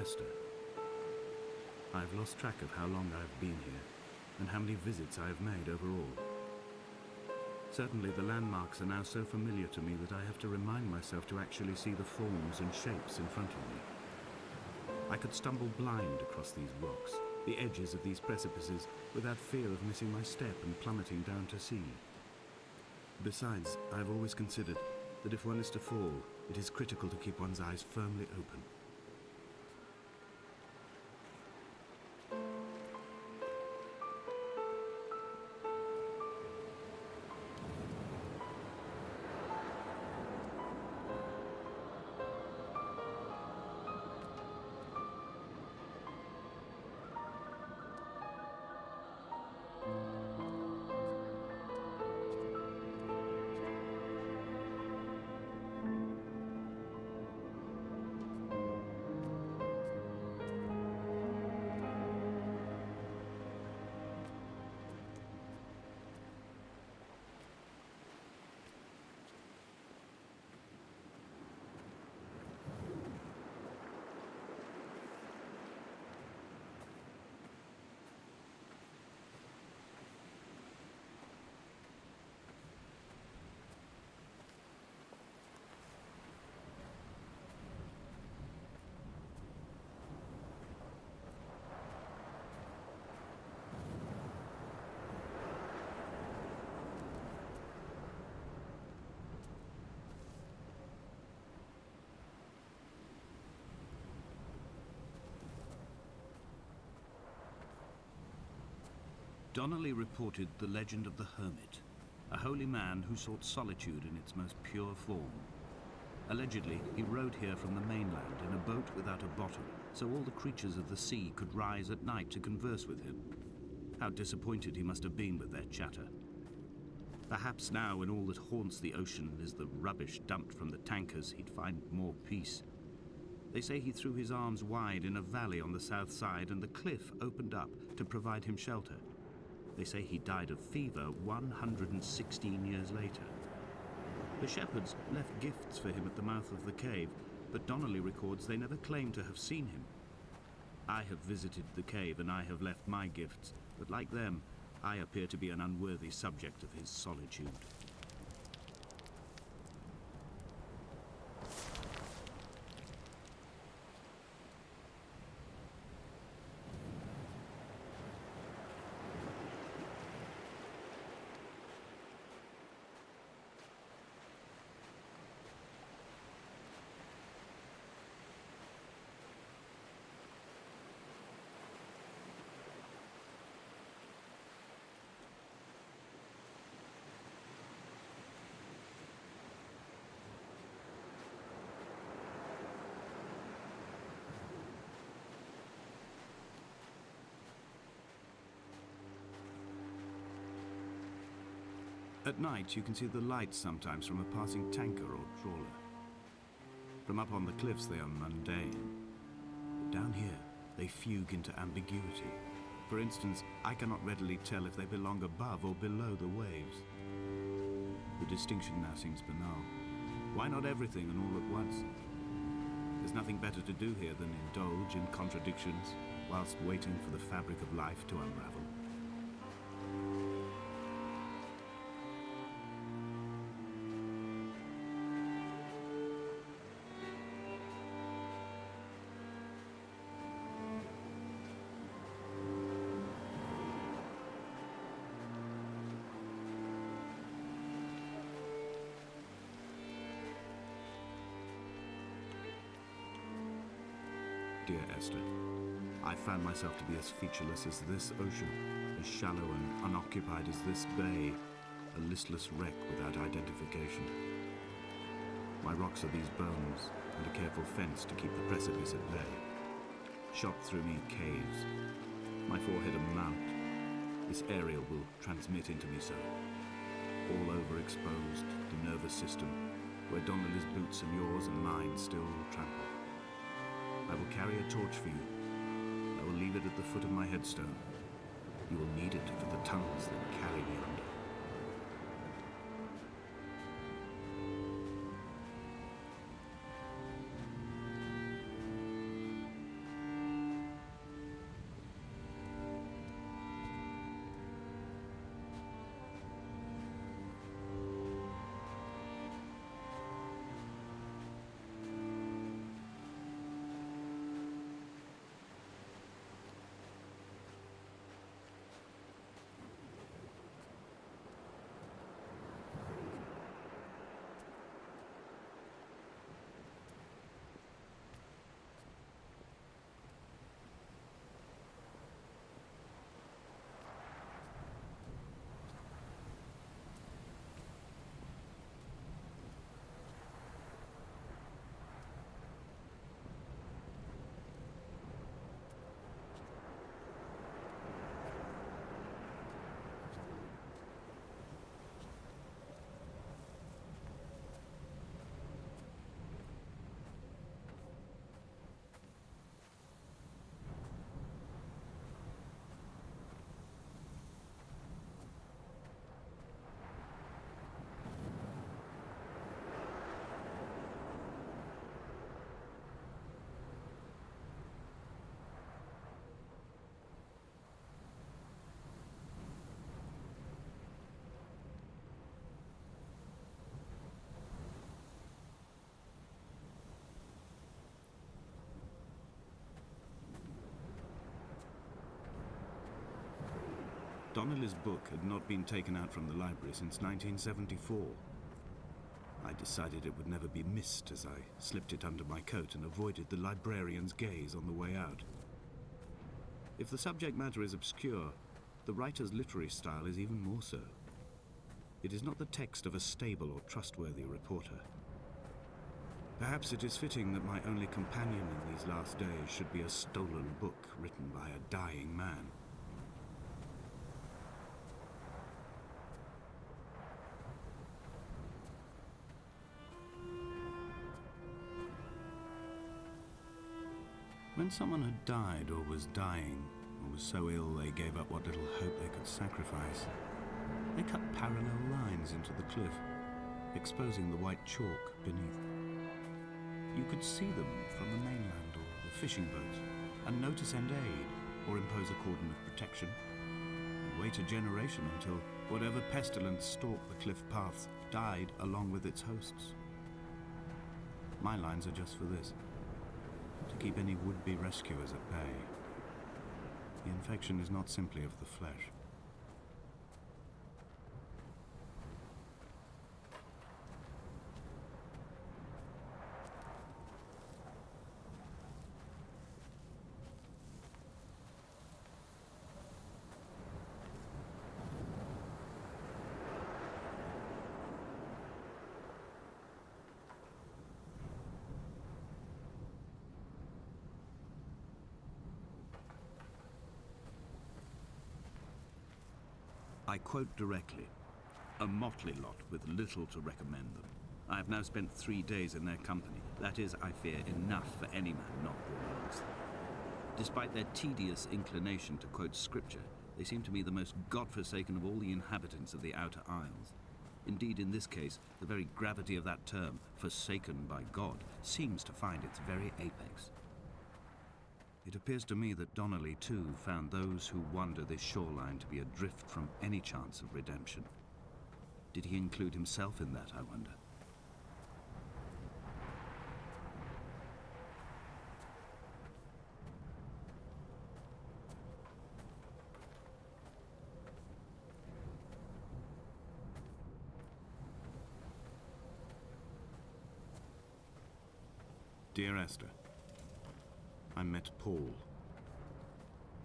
Esther. I have lost track of how long I have been here and how many visits I have made overall. Certainly the landmarks are now so familiar to me that I have to remind myself to actually see the forms and shapes in front of me. I could stumble blind across these rocks, the edges of these precipices, without fear of missing my step and plummeting down to sea. Besides, I have always considered that if one is to fall, it is critical to keep one's eyes firmly open. Donnelly reported the legend of the hermit, a holy man who sought solitude in its most pure form. Allegedly, he rode here from the mainland in a boat without a bottom, so all the creatures of the sea could rise at night to converse with him. How disappointed he must have been with their chatter. Perhaps now, when all that haunts the ocean is the rubbish dumped from the tankers, he'd find more peace. They say he threw his arms wide in a valley on the south side and the cliff opened up to provide him shelter. They say he died of fever 116 years later. The shepherds left gifts for him at the mouth of the cave, but Donnelly records they never claimed to have seen him. I have visited the cave and I have left my gifts, but like them, I appear to be an unworthy subject of his solitude. At night, you can see the lights sometimes from a passing tanker or trawler. From up on the cliffs, they are mundane. But down here, they fugue into ambiguity. For instance, I cannot readily tell if they belong above or below the waves. The distinction now seems banal. Why not everything and all at once? There's nothing better to do here than indulge in contradictions whilst waiting for the fabric of life to unravel. Dear Esther, I found myself to be as featureless as this ocean, as shallow and unoccupied as this bay, a listless wreck without identification. My rocks are these bones, and a careful fence to keep the precipice at bay. Shot through me caves, my forehead a mount. This aerial will transmit into me so. All overexposed, the nervous system, where Donnelly's boots and yours and mine still trample. I will carry a torch for you. I will leave it at the foot of my headstone. You will need it for the tunnels that carry me under. Donnelly's book had not been taken out from the library since 1974. I decided it would never be missed as I slipped it under my coat and avoided the librarian's gaze on the way out. If the subject matter is obscure, the writer's literary style is even more so. It is not the text of a stable or trustworthy reporter. Perhaps it is fitting that my only companion in these last days should be a stolen book written by a dying man. When someone had died or was dying, or was so ill they gave up what little hope they could sacrifice, they cut parallel lines into the cliff, exposing the white chalk beneath. You could see them from the mainland or the fishing boats, and know to send aid or impose a cordon of protection, and wait a generation until whatever pestilence stalked the cliff paths died along with its hosts. My lines are just for this: to keep any would-be rescuers at bay. The infection is not simply of the flesh. I quote directly: a motley lot with little to recommend them. I have now spent 3 days in their company. That is, I fear, enough for any man not born amongst them. Despite their tedious inclination to quote scripture, they seem to me the most godforsaken of all the inhabitants of the Outer Isles. Indeed, in this case, the very gravity of that term, forsaken by God, seems to find its very apex. It appears to me that Donnelly, too, found those who wander this shoreline to be adrift from any chance of redemption. Did he include himself in that, I wonder? Dear Esther, I met Paul.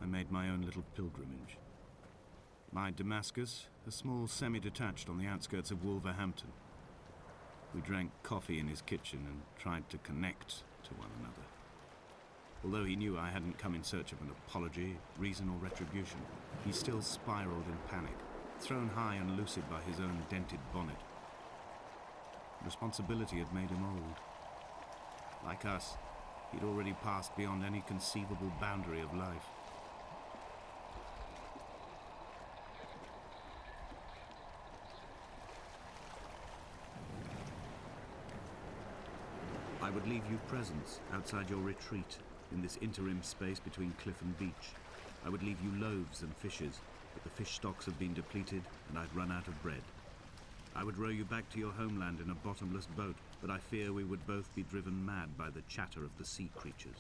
I made my own little pilgrimage. My Damascus, a small semi-detached on the outskirts of Wolverhampton. We drank coffee in his kitchen and tried to connect to one another. Although he knew I hadn't come in search of an apology, reason or retribution, he still spiraled in panic, thrown high and lucid by his own dented bonnet. Responsibility had made him old. Like us, he'd already passed beyond any conceivable boundary of life. I would leave you presents outside your retreat in this interim space between cliff and beach. I would leave you loaves and fishes, but the fish stocks have been depleted and I'd run out of bread. I would row you back to your homeland in a bottomless boat, but I fear we would both be driven mad by the chatter of the sea creatures.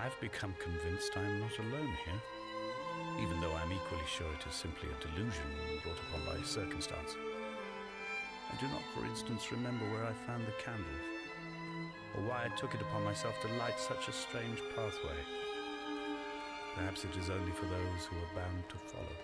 I've become convinced I am not alone here, even though I'm equally sure it is simply a delusion brought upon by circumstance. I do not, for instance, remember where I found the candles, or why I took it upon myself to light such a strange pathway. Perhaps it is only for those who are bound to follow.